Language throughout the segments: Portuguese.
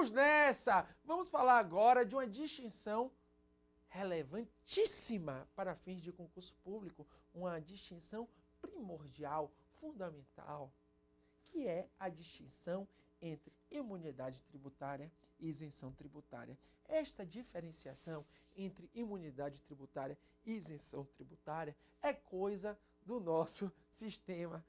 Vamos nessa! Vamos falar agora de uma distinção relevantíssima para fins de concurso público, uma distinção primordial, fundamental, que é a distinção entre imunidade tributária e isenção tributária. Esta diferenciação entre imunidade tributária e isenção tributária é coisa do nosso sistema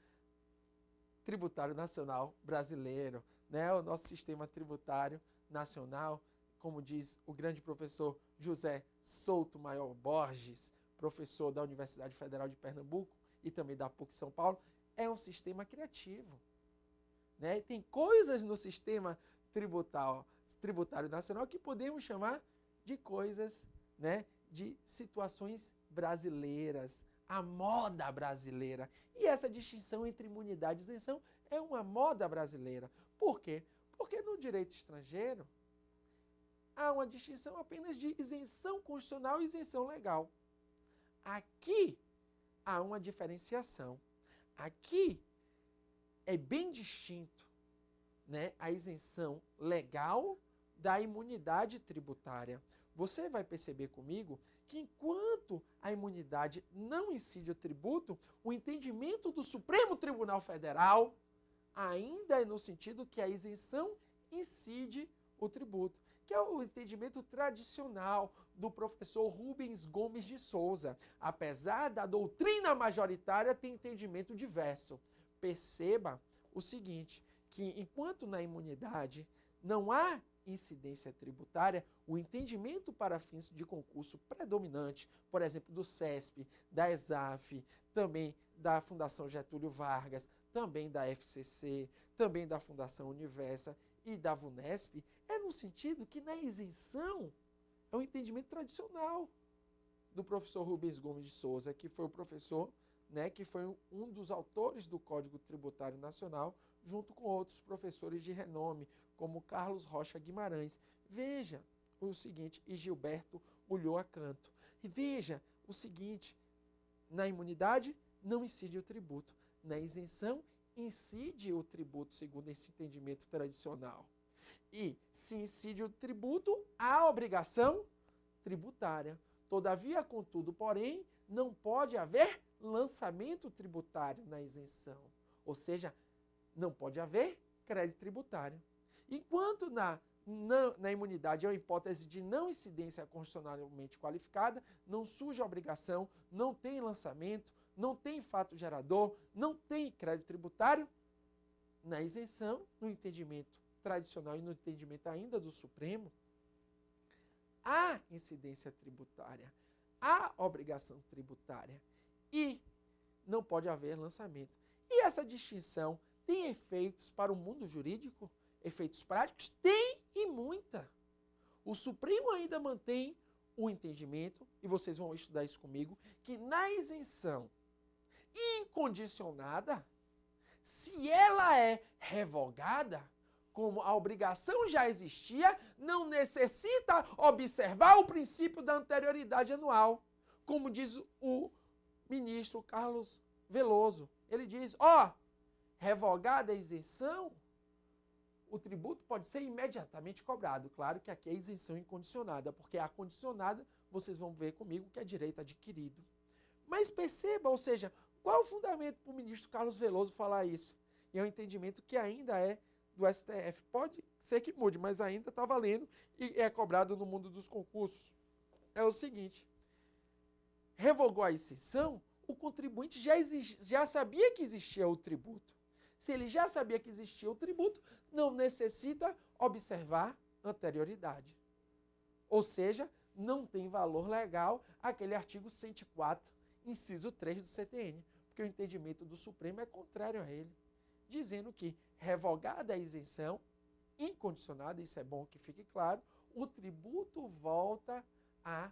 tributário nacional brasileiro, né? O nosso sistema tributário nacional, como diz o grande professor José Souto Maior Borges, professor da Universidade Federal de Pernambuco e também da PUC São Paulo, é um sistema criativo, né? Tem coisas no sistema tributário nacional que podemos chamar de coisas, né, de situações brasileiras, a moda brasileira. E essa distinção entre imunidade e isenção é uma moda brasileira. Por quê? Porque no direito estrangeiro há uma distinção apenas de isenção constitucional e isenção legal. Aqui há uma diferenciação. Aqui é bem distinto, né, a isenção legal da imunidade tributária. Você vai perceber comigo que enquanto a imunidade não incide o tributo, o entendimento do Supremo Tribunal Federal ainda é no sentido que a isenção incide o tributo, que é o entendimento tradicional do professor Rubens Gomes de Souza. Apesar da doutrina majoritária ter entendimento diverso. Perceba o seguinte, que enquanto na imunidade não há incidência tributária, o entendimento para fins de concurso predominante, por exemplo, do CESP, da ESAF, também da Fundação Getúlio Vargas, também da FCC, também da Fundação Universa e da VUNESP, é no sentido que na isenção é um entendimento tradicional do professor Rubens Gomes de Souza, que foi o professor, né, que foi um dos autores do Código Tributário Nacional, junto com outros professores de renome, como Carlos Rocha Guimarães. Veja o seguinte, e Gilberto Ulloa Canto. E veja o seguinte, na imunidade não incide o tributo, na isenção incide o tributo, segundo esse entendimento tradicional. E se incide o tributo, há obrigação tributária. Todavia, contudo, porém, não pode haver lançamento tributário na isenção. Ou seja, não pode haver crédito tributário. Enquanto na imunidade é uma hipótese de não incidência constitucionalmente qualificada, não surge a obrigação, não tem lançamento, não tem fato gerador, não tem crédito tributário, na isenção, no entendimento tradicional e no entendimento ainda do Supremo, há incidência tributária, há obrigação tributária e não pode haver lançamento. E essa distinção tem efeitos para o mundo jurídico? Efeitos práticos? Tem e muita. O Supremo ainda mantém o entendimento, e vocês vão estudar isso comigo, que na isenção incondicionada, se ela é revogada, como a obrigação já existia, não necessita observar o princípio da anterioridade anual. Como diz o ministro Carlos Veloso. Ele diz, revogada a isenção, o tributo pode ser imediatamente cobrado. Claro que aqui é isenção incondicionada, porque a condicionada, vocês vão ver comigo, que é direito adquirido. Mas perceba, ou seja, qual é o fundamento para o ministro Carlos Veloso falar isso? E é um entendimento que ainda é do STF. Pode ser que mude, mas ainda está valendo e é cobrado no mundo dos concursos. É o seguinte, revogou a isenção, o contribuinte já sabia que existia o tributo. Se ele já sabia que existia o tributo, não necessita observar anterioridade. Ou seja, não tem valor legal aquele artigo 104, inciso 3 do CTN, porque o entendimento do Supremo é contrário a ele, dizendo que, revogada a isenção, incondicionada, isso é bom que fique claro, o tributo volta a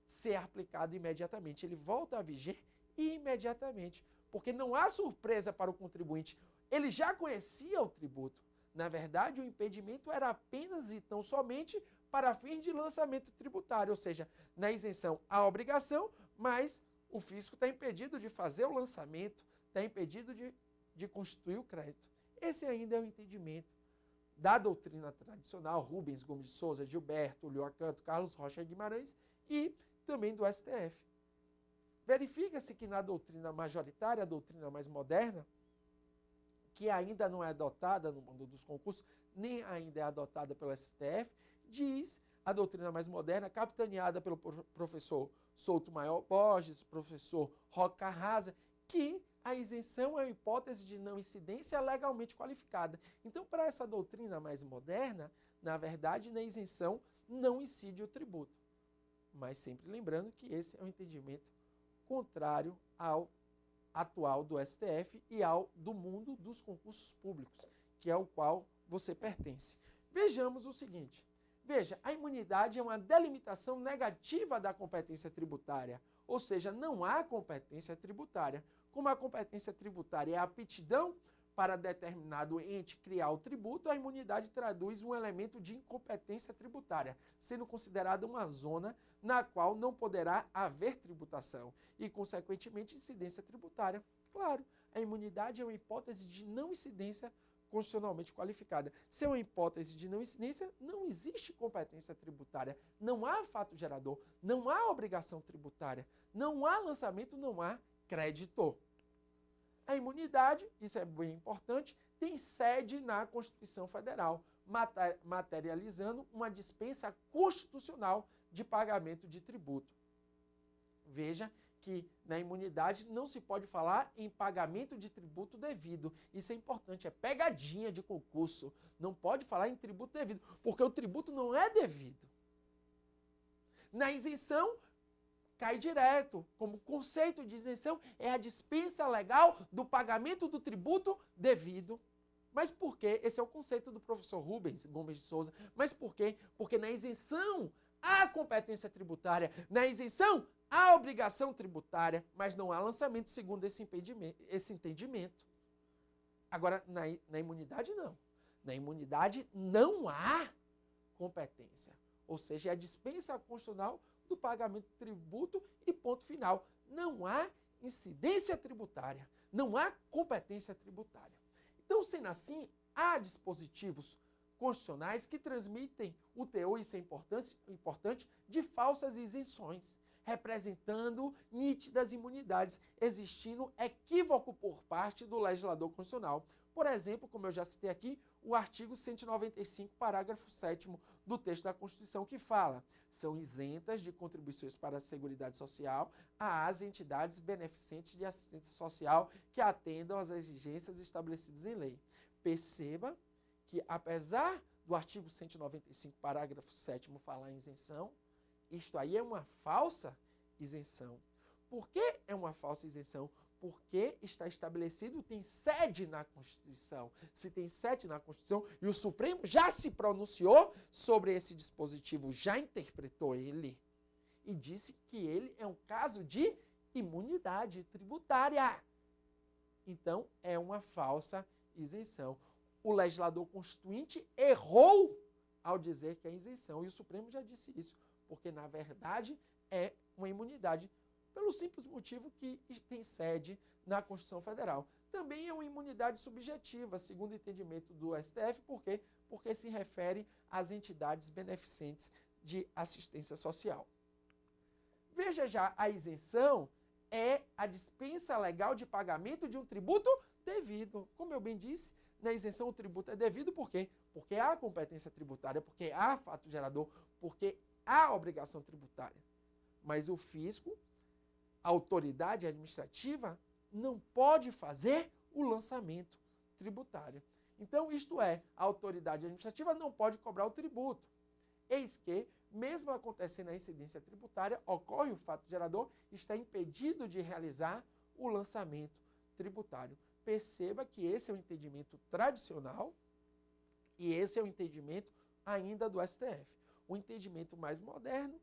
ser aplicado imediatamente. Ele volta a viger imediatamente, porque não há surpresa para o contribuinte. Ele já conhecia o tributo. Na verdade, o impedimento era apenas e tão somente para fins de lançamento tributário, ou seja, na isenção há obrigação, mas o fisco está impedido de fazer o lançamento, está impedido de constituir o crédito. Esse ainda é o entendimento da doutrina tradicional, Rubens, Gomes de Souza, Gilberto, Lioacanto, Carlos Rocha Guimarães, e também do STF. Verifica-se que na doutrina majoritária, a doutrina mais moderna, que ainda não é adotada no mundo dos concursos, nem ainda é adotada pelo STF, diz a doutrina mais moderna, capitaneada pelo professor Souto Maior Borges, professor Roca Rasa, que a isenção é uma hipótese de não incidência legalmente qualificada. Então, para essa doutrina mais moderna, na verdade, na isenção não incide o tributo. Mas sempre lembrando que esse é um entendimento contrário ao atual do STF e ao do mundo dos concursos públicos, que é o qual você pertence. Vejamos o seguinte. Veja, a imunidade é uma delimitação negativa da competência tributária, ou seja, não há competência tributária. Como a competência tributária é a aptidão para determinado ente criar o tributo, a imunidade traduz um elemento de incompetência tributária, sendo considerada uma zona na qual não poderá haver tributação e, consequentemente, incidência tributária. Claro, a imunidade é uma hipótese de não incidência constitucionalmente qualificada. Se é uma hipótese de não incidência, não existe competência tributária, não há fato gerador, não há obrigação tributária, não há lançamento, não há crédito. A imunidade, isso é bem importante, tem sede na Constituição Federal, materializando uma dispensa constitucional de pagamento de tributo. Veja que na imunidade não se pode falar em pagamento de tributo devido. Isso é importante, é pegadinha de concurso. Não pode falar em tributo devido, porque o tributo não é devido. Na isenção, cai direto. Como conceito de isenção, é a dispensa legal do pagamento do tributo devido. Mas por quê? Esse é o conceito do professor Rubens Gomes de Souza. Mas por quê? Porque na isenção há competência tributária. Na isenção há obrigação tributária, mas não há lançamento segundo esse entendimento. Agora, na imunidade, não. Na imunidade não há competência. Ou seja, é a dispensa constitucional do pagamento do tributo e ponto final. Não há incidência tributária, não há competência tributária. Então, sendo assim, há dispositivos constitucionais que transmitem o teor, isso é importante, de falsas isenções, representando nítidas imunidades, existindo equívoco por parte do legislador constitucional. Por exemplo, como eu já citei aqui, o artigo 195, parágrafo 7º do texto da Constituição, que fala: são isentas de contribuições para a Seguridade Social as entidades beneficentes de assistência social que atendam às exigências estabelecidas em lei. Perceba que, apesar do artigo 195, parágrafo 7º falar em isenção, isto aí é uma falsa isenção. Por que é uma falsa isenção? Porque está estabelecido, tem sede na Constituição. Se tem sede na Constituição e o Supremo já se pronunciou sobre esse dispositivo, já interpretou ele e disse que ele é um caso de imunidade tributária. Então, é uma falsa isenção. O legislador constituinte errou ao dizer que é isenção e o Supremo já disse isso, porque, na verdade, é uma imunidade pelo simples motivo que tem sede na Constituição Federal. Também é uma imunidade subjetiva, segundo o entendimento do STF, por quê? Porque se refere às entidades beneficentes de assistência social. Veja já, a isenção é a dispensa legal de pagamento de um tributo devido. Como eu bem disse, na isenção o tributo é devido, por quê? Porque há competência tributária, porque há fato gerador, porque há obrigação tributária. Mas o fisco, a autoridade administrativa, não pode fazer o lançamento tributário. Então, isto é, a autoridade administrativa não pode cobrar o tributo. Eis que, mesmo acontecendo a incidência tributária, ocorre o fato gerador, está impedido de realizar o lançamento tributário. Perceba que esse é o entendimento tradicional e esse é o entendimento ainda do STF. O entendimento mais moderno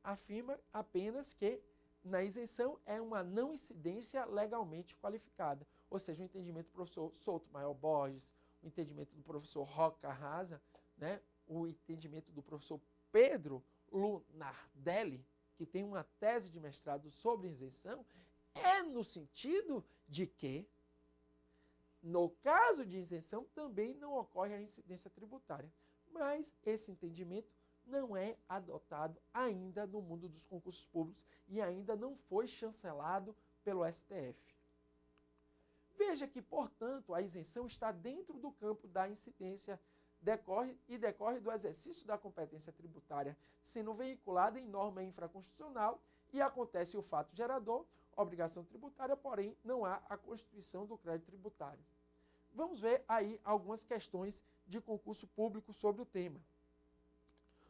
afirma apenas que na isenção é uma não incidência legalmente qualificada. Ou seja, o entendimento do professor Souto Maior Borges, o entendimento do professor Roca Rasa, né? O entendimento do professor Pedro Lunardelli, que tem uma tese de mestrado sobre isenção, é no sentido de que No caso de isenção, também não ocorre a incidência tributária. Mas esse entendimento não é adotado ainda no mundo dos concursos públicos e ainda não foi chancelado pelo STF. Veja que, portanto, a isenção está dentro do campo da incidência decorre do exercício da competência tributária, sendo veiculada em norma infraconstitucional e acontece o fato gerador, obrigação tributária, porém não há a constituição do crédito tributário. Vamos ver aí algumas questões de concurso público sobre o tema.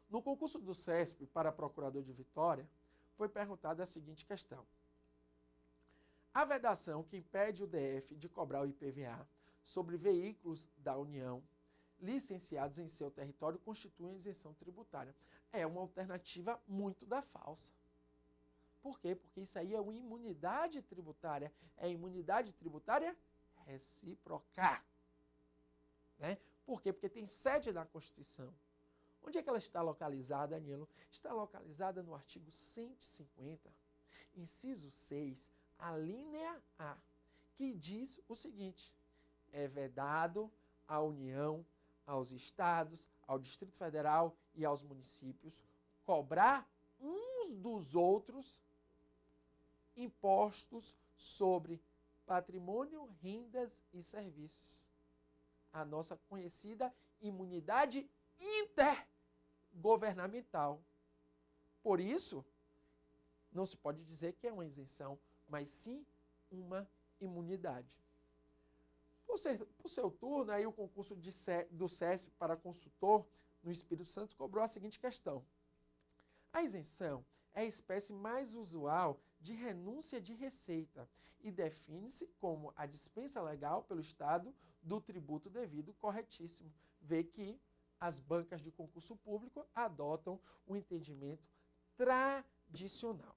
No concurso do CESP para procurador de Vitória, foi perguntada a seguinte questão. A vedação que impede o DF de cobrar o IPVA sobre veículos da União licenciados em seu território constitui isenção tributária. É uma alternativa muito da falsa. Por quê? Porque isso aí é uma imunidade tributária. É imunidade tributária recíproca. Né? Por quê? Porque tem sede na Constituição. Onde é que ela está localizada, Danilo? Está localizada no artigo 150, inciso 6, a linha A, que diz o seguinte: é vedado à União, aos estados, ao Distrito Federal e aos municípios cobrar uns dos outros impostos sobre patrimônio, rendas e serviços. A nossa conhecida imunidade intergovernamental. Por isso, não se pode dizer que é uma isenção, mas sim uma imunidade. Por seu turno, aí o concurso do CESP para consultor no Espírito Santo cobrou a seguinte questão. A isenção é a espécie mais usual de renúncia de receita e define-se como a dispensa legal pelo Estado do tributo devido corretíssimo. Vê que as bancas de concurso público adotam o entendimento tradicional.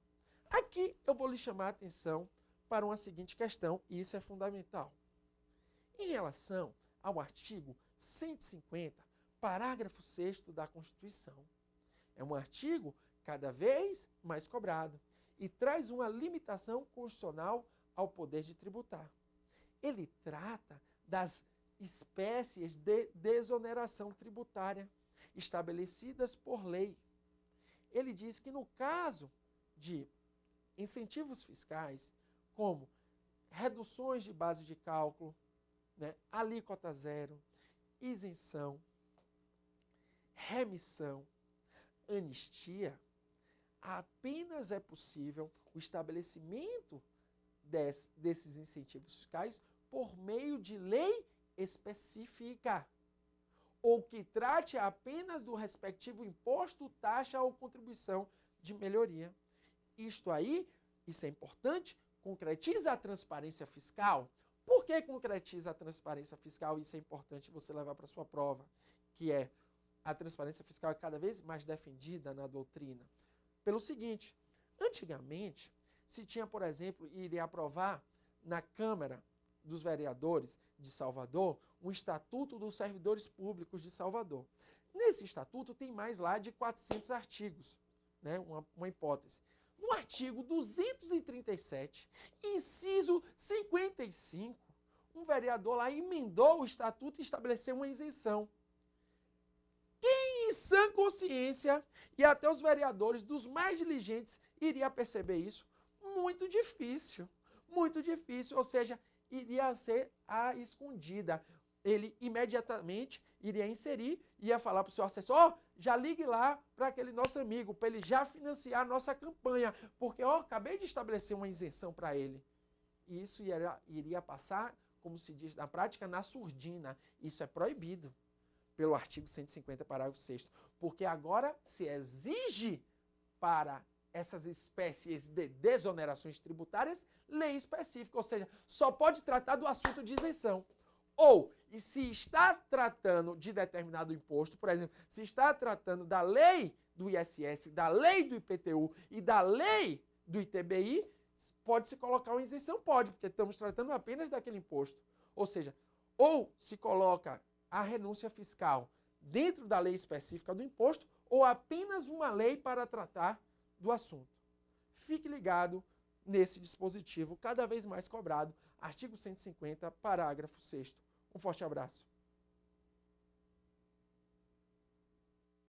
Aqui eu vou lhe chamar a atenção para uma seguinte questão, e isso é fundamental. Em relação ao artigo 150, parágrafo 6º da Constituição. É um artigo cada vez mais cobrado e traz uma limitação constitucional ao poder de tributar. Ele trata das espécies de desoneração tributária estabelecidas por lei. Ele diz que no caso de incentivos fiscais, como reduções de base de cálculo, alíquota zero, isenção, remissão, anistia, apenas é possível o estabelecimento desses incentivos fiscais por meio de lei específica, ou que trate apenas do respectivo imposto, taxa ou contribuição de melhoria. Isto é importante, concretiza a transparência fiscal. Por que concretiza a transparência fiscal? Isso é importante você levar para a sua prova, que é a transparência fiscal é cada vez mais defendida na doutrina. Pelo seguinte, antigamente se tinha, por exemplo, iria aprovar na Câmara dos Vereadores de Salvador um Estatuto dos Servidores Públicos de Salvador. Nesse estatuto tem mais lá de 400 artigos, uma hipótese. No artigo 237, inciso 55, um vereador lá emendou o estatuto e estabeleceu uma isenção. Quem em sã consciência, e até os vereadores dos mais diligentes, iria perceber isso? Muito difícil, ou seja, iria ser à escondida. Ele imediatamente iria inserir, ia falar para o seu assessor, já ligue lá para aquele nosso amigo, para ele já financiar a nossa campanha, porque acabei de estabelecer uma isenção para ele. E isso iria passar, como se diz na prática, na surdina. Isso é proibido pelo artigo 150, parágrafo 6º, porque agora se exige para essas espécies de desonerações tributárias lei específica, ou seja, só pode tratar do assunto de isenção. Ou, e se está tratando de determinado imposto, por exemplo, se está tratando da lei do ISS, da lei do IPTU e da lei do ITBI, pode-se colocar uma isenção? Pode, porque estamos tratando apenas daquele imposto. Ou seja, ou se coloca a renúncia fiscal dentro da lei específica do imposto, ou apenas uma lei para tratar do assunto. Fique ligado nesse dispositivo cada vez mais cobrado. Artigo 150, parágrafo 6º. Um forte abraço.